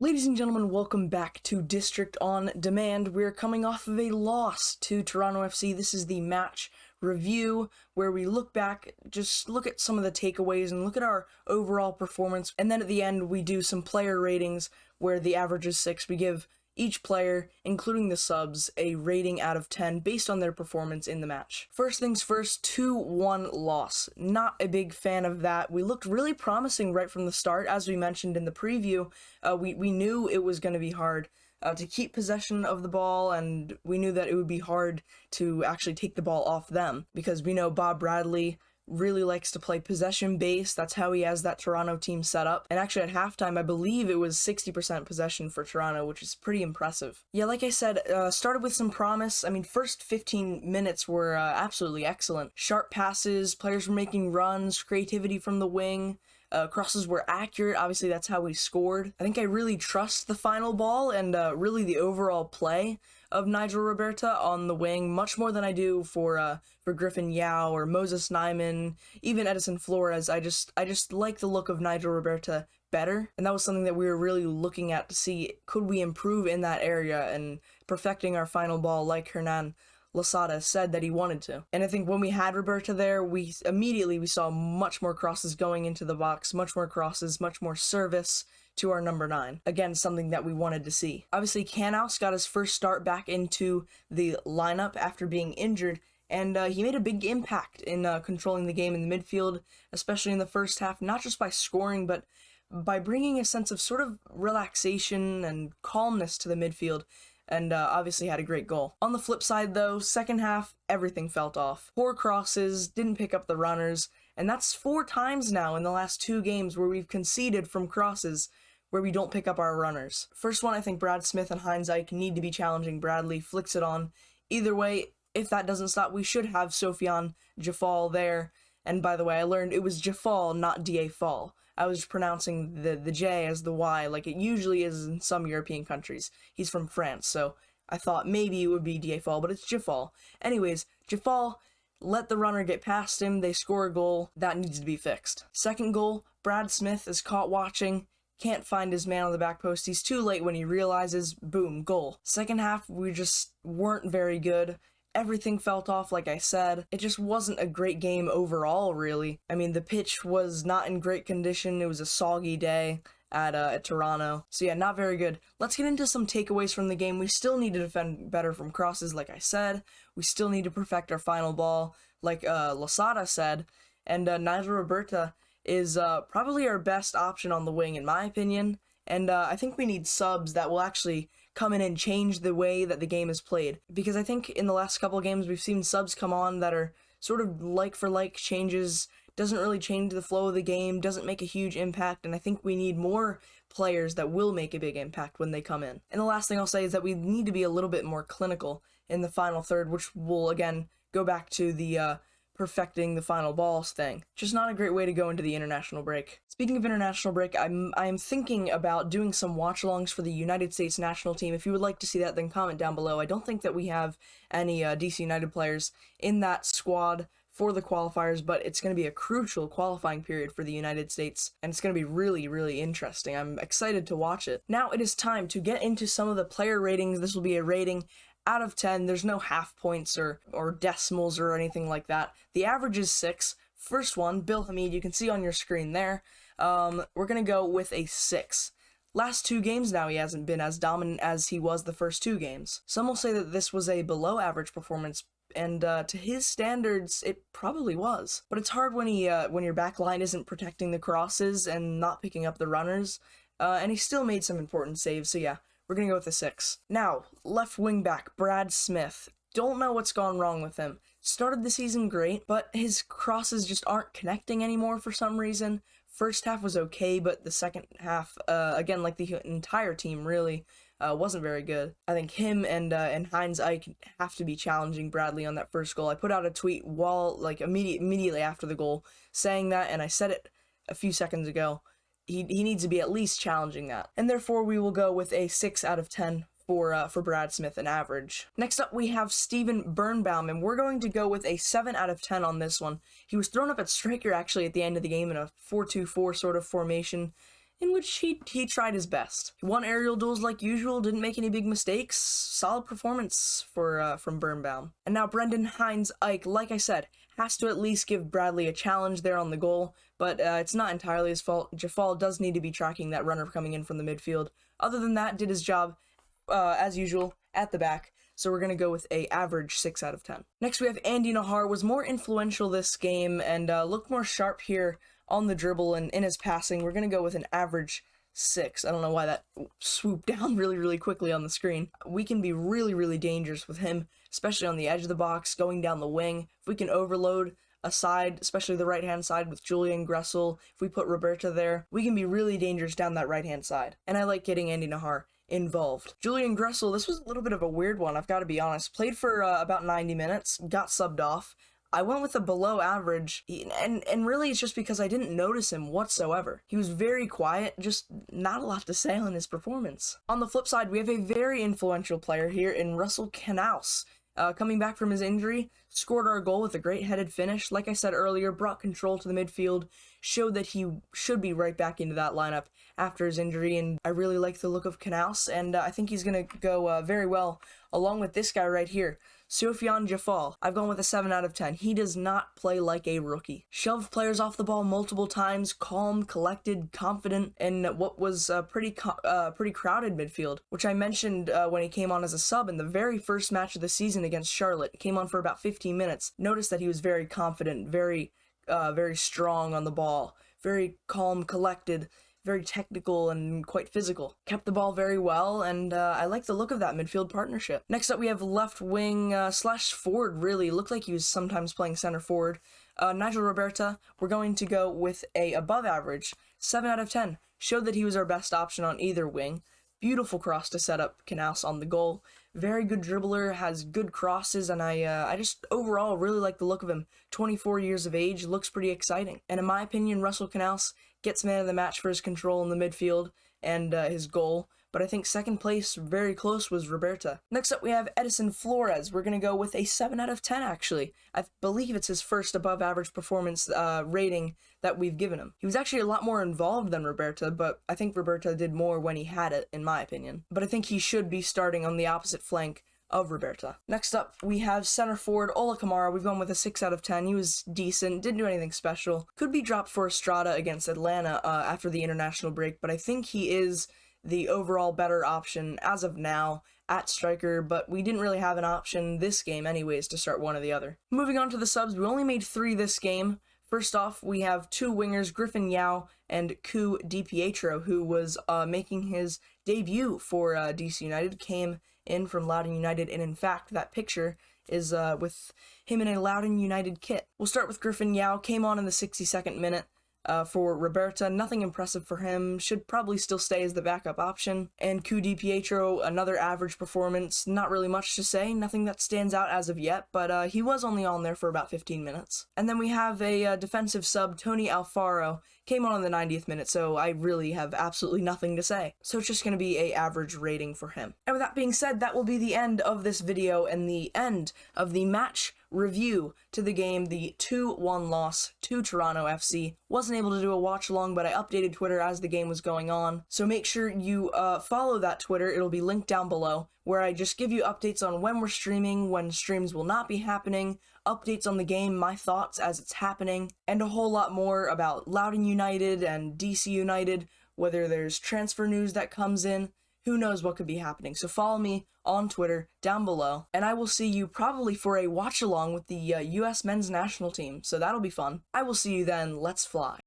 Ladies and gentlemen, welcome back to District on Demand. We're coming off of a loss to Toronto FC. This is the match review where we look back, just look at some of the takeaways and look at our overall performance. And then at the end, we do some player ratings where the average is 6. We give each player, including the subs, a rating out of 10 based on their performance in the match. First things first, 2-1 loss. Not a big fan of that. We looked really promising right from the start, as we mentioned in the preview. We knew it was going to be hard to keep possession of the ball, and we knew that it would be hard to actually take the ball off them, because we know Bob Bradley really likes to play possession based. That's how he has that Toronto team set up. And actually at halftime, I believe it was 60% possession for Toronto, which is pretty impressive. Yeah, like I said, started with some promise. I mean, first 15 minutes were absolutely excellent. Sharp passes, players were making runs, creativity from the wing. Crosses were accurate. Obviously, that's how we scored. I think I really trust the final ball and really the overall play of Nigel Roberta on the wing, much more than I do for Griffin Yao or Moses Nyman, even Edison Flores. I just like the look of Nigel Roberta better, and that was something that we were really looking at to see, could we improve in that area and perfecting our final ball like Hernan Losada said that he wanted to. And I think when we had Roberta there, we immediately saw much more crosses going into the box, much more crosses, much more service to our number 9. Again, something that we wanted to see. Obviously, Canals got his first start back into the lineup after being injured, and he made a big impact in controlling the game in the midfield, especially in the first half, not just by scoring, but by bringing a sense of sort of relaxation and calmness to the midfield, and obviously had a great goal. On the flip side though, second half, everything felt off. Poor crosses, didn't pick up the runners, and that's 4 times now in the last 2 games where we've conceded from crosses where we don't pick up our runners. First one, I think Brad Smith and Heinz Ike need to be challenging Bradley, flicks it on. Either way, if that doesn't stop, we should have Sofian Jafal there. And by the way, I learned it was Jafal, not Diafal. I was pronouncing the J as the Y, like it usually is in some European countries. He's from France, so I thought maybe it would be Diafal, but it's Jafal. Anyways, Jafal let the runner get past him, they score a goal. That needs to be fixed. Second goal, Brad Smith is caught watching, can't find his man on the back post. He's too late when he realizes, boom, goal. Second half, we just weren't very good. Everything felt off, like I said. It just wasn't a great game overall, really. I mean, the pitch was not in great condition. It was a soggy day at Toronto. So yeah, not very good. Let's get into some takeaways from the game. We still need to defend better from crosses, like I said. We still need to perfect our final ball, like Losada said. And Nigel Roberta is probably our best option on the wing, in my opinion. And I think we need subs that will actually come in and change the way that the game is played. Because I think in the last couple of games, we've seen subs come on that are sort of like-for-like changes, doesn't really change the flow of the game, doesn't make a huge impact, and I think we need more players that will make a big impact when they come in. And the last thing I'll say is that we need to be a little bit more clinical in the final third, which will, again, go back to the perfecting the final balls thing. Just not a great way to go into the international break. Speaking of international break, I'm thinking about doing some watch-alongs for the United States national team. If you would like to see that, then comment down below. I don't think that we have any DC United players in that squad for the qualifiers, but it's going to be a crucial qualifying period for the United States, and it's going to be really, really interesting. I'm excited to watch it. Now it is time to get into some of the player ratings. This will be a rating out of 10. There's no half points or decimals or anything like that. The average is 6. First one, Bill Hamid, you can see on your screen there. We're going to go with a 6. Last 2 games now, he hasn't been as dominant as he was the first 2 games. Some will say that this was a below average performance, and to his standards, it probably was. But it's hard when your back line isn't protecting the crosses and not picking up the runners, and he still made some important saves, so yeah. We're going to go with a 6. Now, left wing back, Brad Smith. Don't know what's gone wrong with him. Started the season great, but his crosses just aren't connecting anymore for some reason. First half was okay, but the second half, again, like the entire team really, wasn't very good. I think him and Heinz Ike have to be challenging Bradley on that first goal. I put out a tweet immediately after the goal saying that, and I said it a few seconds ago. He needs to be at least challenging that. And therefore, we will go with a 6 out of 10 for Brad Smith, an average. Next up, we have Steven Bernbaum, and we're going to go with a 7 out of 10 on this one. He was thrown up at striker, actually, at the end of the game in a 4-2-4 sort of formation, in which he tried his best. He won aerial duels like usual, didn't make any big mistakes. Solid performance from Bernbaum. And now Brendan Hines-Ike, like I said, has to at least give Bradley a challenge there on the goal, but it's not entirely his fault. Jafal does need to be tracking that runner coming in from the midfield. Other than that, did his job, as usual, at the back. So we're going to go with a average 6 out of 10. Next we have Andy Nahar, was more influential this game and looked more sharp here on the dribble and in his passing. We're going to go with an average 6. I don't know why that swooped down really quickly on the screen. We can be really dangerous with him, especially on the edge of the box, going down the wing. If we can overload a side, especially the right-hand side with Julian Gressel, if we put Roberta there, we can be really dangerous down that right-hand side. And I like getting Andy Nahar involved. Julian Gressel, this was a little bit of a weird one, I've got to be honest. Played for about 90 minutes, got subbed off. I went with a below average, and really it's just because I didn't notice him whatsoever. He was very quiet, just not a lot to say on his performance. On the flip side, we have a very influential player here in Russell Knaus. Coming back from his injury, scored our goal with a great headed finish. Like I said earlier, brought control to the midfield, showed that he should be right back into that lineup after his injury, and I really like the look of Knaus, and I think he's going to go very well along with this guy right here, Sofian Jafal. I've gone with a 7 out of 10. He does not play like a rookie. Shoved players off the ball multiple times, calm, collected, confident in what was a pretty crowded midfield, which I mentioned when he came on as a sub in the very first match of the season against Charlotte. He came on for about 15 minutes. Noticed that he was very confident, very strong on the ball, very calm, collected, very technical and quite physical. Kept the ball very well, and I like the look of that midfield partnership. Next up, we have left wing slash forward, really. Looked like he was sometimes playing center forward. Nigel Roberta, we're going to go with a above average, 7 out of 10. Showed that he was our best option on either wing. Beautiful cross to set up Knaus on the goal. Very good dribbler, has good crosses, and I just overall really like the look of him. 24 years of age, looks pretty exciting. And in my opinion, Russell Knaus gets man of the match for his control in the midfield and his goal. But I think second place, very close, was Roberta. Next up, we have Edison Flores. We're going to go with a 7 out of 10, actually. I believe it's his first above-average performance rating that we've given him. He was actually a lot more involved than Roberta, but I think Roberta did more when he had it, in my opinion. But I think he should be starting on the opposite flank of Roberta. Next up, we have center forward Ola Kimara. We've gone with a 6 out of 10. He was decent, didn't do anything special. Could be dropped for Estrada against Atlanta after the international break, but I think he is the overall better option as of now at striker, but we didn't really have an option this game anyways to start one or the other. Moving on to the subs, we only made 3 this game. First off, we have 2 wingers, Griffin and Pietro, who was making his debut for DC United, came in from Loudoun United, and in fact, that picture is with him in a Loudoun United kit. We'll start with Griffin, came on in the 62nd minute. For Roberta, nothing impressive for him, should probably still stay as the backup option. And Pietro, another average performance, not really much to say, nothing that stands out as of yet, but he was only on there for about 15 minutes. And then we have a defensive sub, Tony Alfaro, came on in the 90th minute, so I really have absolutely nothing to say. So it's just going to be a average rating for him. And with that being said, that will be the end of this video and the end of the match review to the game, the 2-1 loss to Toronto FC. Wasn't able to do a watch along, but I updated Twitter as the game was going on. So make sure you follow that Twitter. It'll be linked down below, where I just give you updates on when we're streaming, when streams will not be happening, updates on the game, my thoughts as it's happening, and a whole lot more about Loudoun United and DC United, whether there's transfer news that comes in. Who knows what could be happening. So follow me on Twitter down below, and I will see you probably for a watch along with the US men's national team, so that'll be fun. I will see you then. Let's fly.